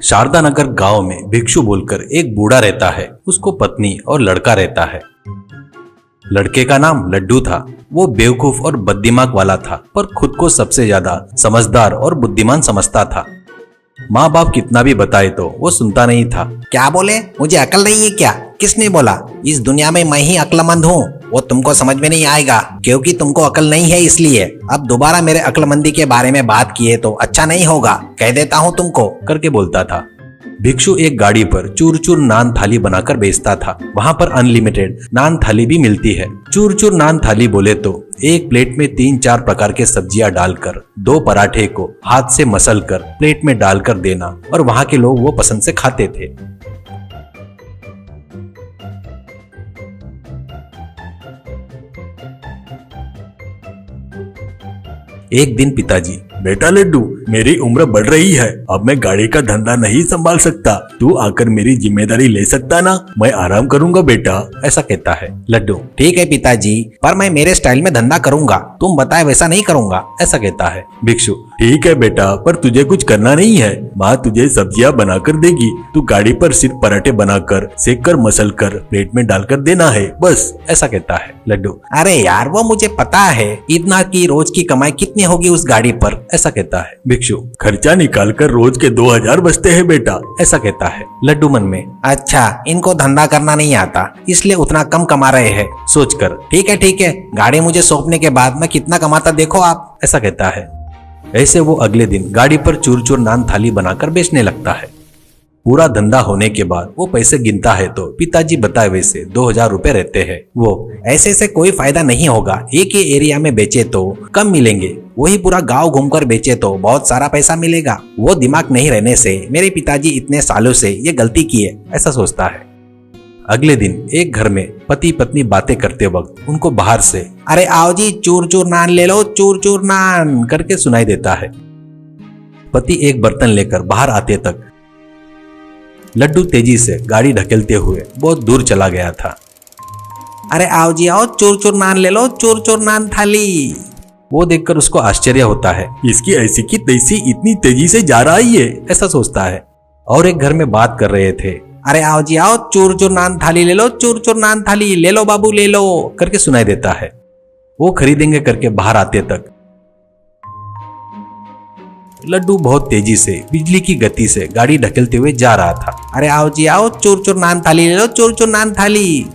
शारदा नगर गांव में भिक्षु बोलकर एक बूढ़ा रहता है। उसको पत्नी और लड़का रहता है। लड़के का नाम लड्डू था। वो बेवकूफ और बददिमाग वाला था, पर खुद को सबसे ज्यादा समझदार और बुद्धिमान समझता था। माँ बाप कितना भी बताए तो वो सुनता नहीं था। क्या बोले? मुझे अकल नहीं है क्या? किसने बोला? इस दुनिया में मैं ही अक्लमंद हूँ। वो तुमको समझ में नहीं आएगा क्योंकि तुमको अकल नहीं है, इसलिए अब दोबारा मेरे अक्लमंदी के बारे में बात किए तो अच्छा नहीं होगा, कह देता हूँ तुमको, करके बोलता था। भिक्षु एक गाड़ी पर चूर चूर नान थाली बनाकर बेचता था। वहां पर अनलिमिटेड नान थाली भी मिलती है। चूर चूर नान थाली बोले तो एक प्लेट में 3-4 प्रकार के सब्जियां डालकर 2 पराठे को हाथ से मसल कर प्लेट में डालकर देना, और वहां के लोग वो पसंद से खाते थे। एक दिन पिताजी, बेटा लड्डू, मेरी उम्र बढ़ रही है, अब मैं गाड़ी का धंधा नहीं संभाल सकता, तू आकर मेरी जिम्मेदारी ले सकता ना? मैं आराम करूंगा बेटा, ऐसा कहता है। लड्डू, ठीक है पिताजी, पर मैं मेरे स्टाइल में धंधा करूंगा, तुम बताए वैसा नहीं करूंगा, ऐसा कहता है। भिक्षु, ठीक है बेटा, पर तुझे कुछ करना नहीं है, माँ तुझे सब्जियां बनाकर देगी, तू गाड़ी पर सिर्फ पराठे बनाकर सेक कर मसल कर प्लेट में डालकर देना है, बस, ऐसा कहता है। लड्डू, अरे यार वो मुझे पता है, इतना की रोज की कमाई कितनी होगी उस गाड़ी पर, ऐसा कहता है। भिक्षु, खर्चा निकाल कर रोज के 2000 बचते हैं बेटा, ऐसा कहता है। लड्डू मन में, अच्छा इनको धंधा करना नहीं आता इसलिए उतना कम कमा रहे हैं, सोचकर, ठीक है, गाड़ी मुझे सौंपने के बाद मैं कितना कमाता देखो आप, ऐसा कहता है। ऐसे वो अगले दिन गाड़ी पर चूर चूर नान थाली बनाकर बेचने लगता है। पूरा धंधा होने के बाद वो पैसे गिनता है तो पिताजी बताए वैसे 2000 रुपए रहते हैं। वो, ऐसे से कोई फायदा नहीं होगा, एक ही एरिया में बेचे तो कम मिलेंगे, वही पूरा गांव घूमकर बेचे तो बहुत सारा पैसा मिलेगा। वो दिमाग नहीं रहने से मेरे पिताजी इतने सालों से ये गलती किए, ऐसा सोचता है। अगले दिन एक घर में पति पत्नी बातें करते वक्त उनको बाहर से, अरे आओ जी, चूर चूर नान ले लो, चूर चूर नान, करके सुनाई देता है। पति एक बर्तन लेकर बाहर आते तक लड्डू तेजी से गाड़ी ढकेलते हुए बहुत दूर चला गया था। अरे आओ जी आओ, चूर चूर नान ले लो, चूर चूर नान थाली। वो देखकर उसको आश्चर्य होता है, इसकी ऐसी की तैसी इतनी तेजी से जा रही है, ऐसा सोचता है। और एक घर में बात कर रहे थे, अरे आओ जी आओ, चूर चूर नान थाली ले लो, चूर चूर नान थाली ले लो बाबू ले लो, करके सुनाई देता है। वो खरीदेंगे करके बाहर आते तक लड्डू बहुत तेजी से बिजली की गति से गाड़ी ढकेलते हुए जा रहा था। अरे आओ जी आओ, चूर चूर नान थाली ले लो, चूर चूर नान थाली।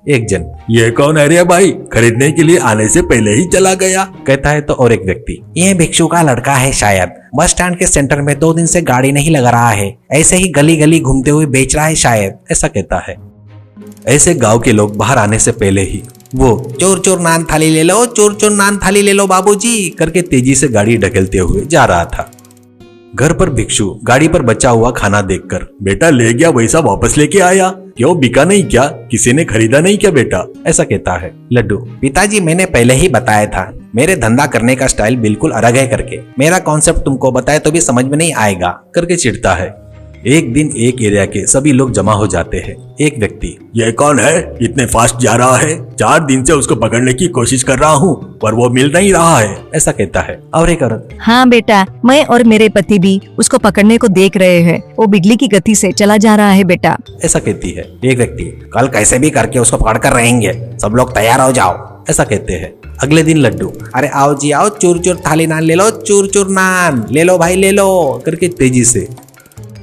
एक जन, ये कौन है रे भाई, खरीदने के लिए आने से पहले ही चला गया, कहता है। तो और एक व्यक्ति, ये भिक्षु का लड़का है, शायद बस स्टैंड के सेंटर में 2 दिन से गाड़ी नहीं लगा रहा है, ऐसे ही गली गली घूमते हुए बेच रहा है शायद, ऐसा कहता है। ऐसे गांव के लोग बाहर आने से पहले ही वो, चोर चोर नान थाली ले लो, चोर चोर नान थाली ले लो बाबूजी, करके तेजी से गाड़ी ढकेलते हुए जा रहा था। घर पर भिक्षु गाड़ी पर बचा हुआ खाना देखकर, बेटा ले गया वैसा वापस लेके आया, क्यों बिका नहीं क्या, किसी ने खरीदा नहीं क्या बेटा, ऐसा कहता है। लड्डू, पिताजी मैंने पहले ही बताया था मेरे धंधा करने का स्टाइल बिल्कुल अलग है करके, मेरा कॉन्सेप्ट तुमको बताए तो भी समझ में नहीं आएगा, करके चिढ़ता है। एक दिन एक एरिया के सभी लोग जमा हो जाते हैं। एक व्यक्ति, ये कौन है, इतने फास्ट जा रहा है, 4 दिन से उसको पकड़ने की कोशिश कर रहा हूँ पर वो मिल नहीं रहा है, ऐसा कहता है। और एक औरत, हाँ बेटा, मैं और मेरे पति भी उसको पकड़ने को देख रहे हैं, वो बिजली की गति से चला जा रहा है बेटा, ऐसा कहती है। एक व्यक्ति, कल कैसे भी करके उसको पकड़ कर रहेंगे, सब लोग तैयार हो जाओ, ऐसा कहते हैं। अगले दिन लड्डू, अरे आओ जी आओ, चूर चूर थाली नान ले लो, चूर चूर नान ले लो भाई ले लो, करके तेजी से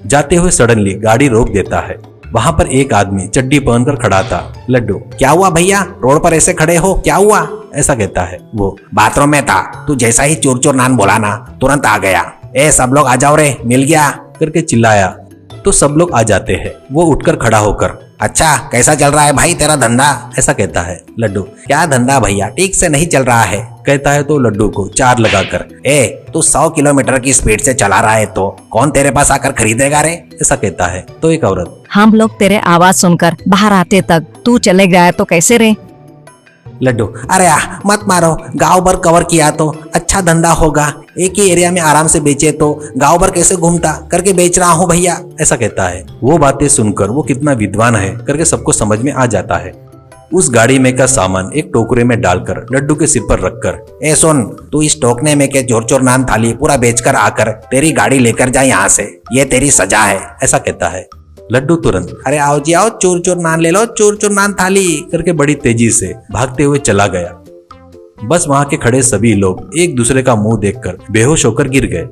जाते हुए सडनली गाड़ी रोक देता है। वहां पर एक आदमी चड्डी पहनकर खड़ा था। लड्डू, क्या हुआ भैया, रोड पर ऐसे खड़े हो, क्या हुआ, ऐसा कहता है। वो, बाथरूम में था, तू जैसा ही चूर चूर नान बोला ना तुरंत आ गया, ए सब लोग आ जाओ रे, मिल गया, करके चिल्लाया तो सब लोग आ जाते हैं। वो उठकर खड़ा होकर, अच्छा कैसा चल रहा है भाई तेरा धंधा, ऐसा कहता है। लड्डू, क्या धंधा भैया, ठीक से नहीं चल रहा है, कहता है। तो लड्डू को 4 लगाकर, तू 100 किलोमीटर की स्पीड से चला रहा है तो कौन तेरे पास आकर खरीदेगा रे, ऐसा कहता है। तो एक औरत, हम लोग तेरे आवाज सुनकर बाहर आते तक तू चले गया तो कैसे रे। लड्डू, अरे मत मारो, गांव भर कवर किया तो अच्छा धंधा होगा, एक ही एरिया में आराम से बेचे तो गांव भर कैसे घूमता करके बेच रहा हूँ भैया, ऐसा कहता है। वो बातें सुनकर वो कितना विद्वान है करके सबको समझ में आ जाता है। उस गाड़ी में का सामान एक टोकरे में डालकर लड्डू के सिर पर रखकर, ए सुन, तू इस टोकने में के चोर चोर नान थाली पूरा बेचकर आकर तेरी गाड़ी लेकर जा यहाँ से, ये तेरी सजा है, ऐसा कहता है। लड्डू तुरंत अरे आओ जी आओ, चूर चूर नान ले लो, चूर चूर नान थाली करके बड़ी तेजी से भागते हुए चला गया। बस वहां के खड़े सभी लोग एक दूसरे का मुंह देखकर बेहोश होकर गिर गए।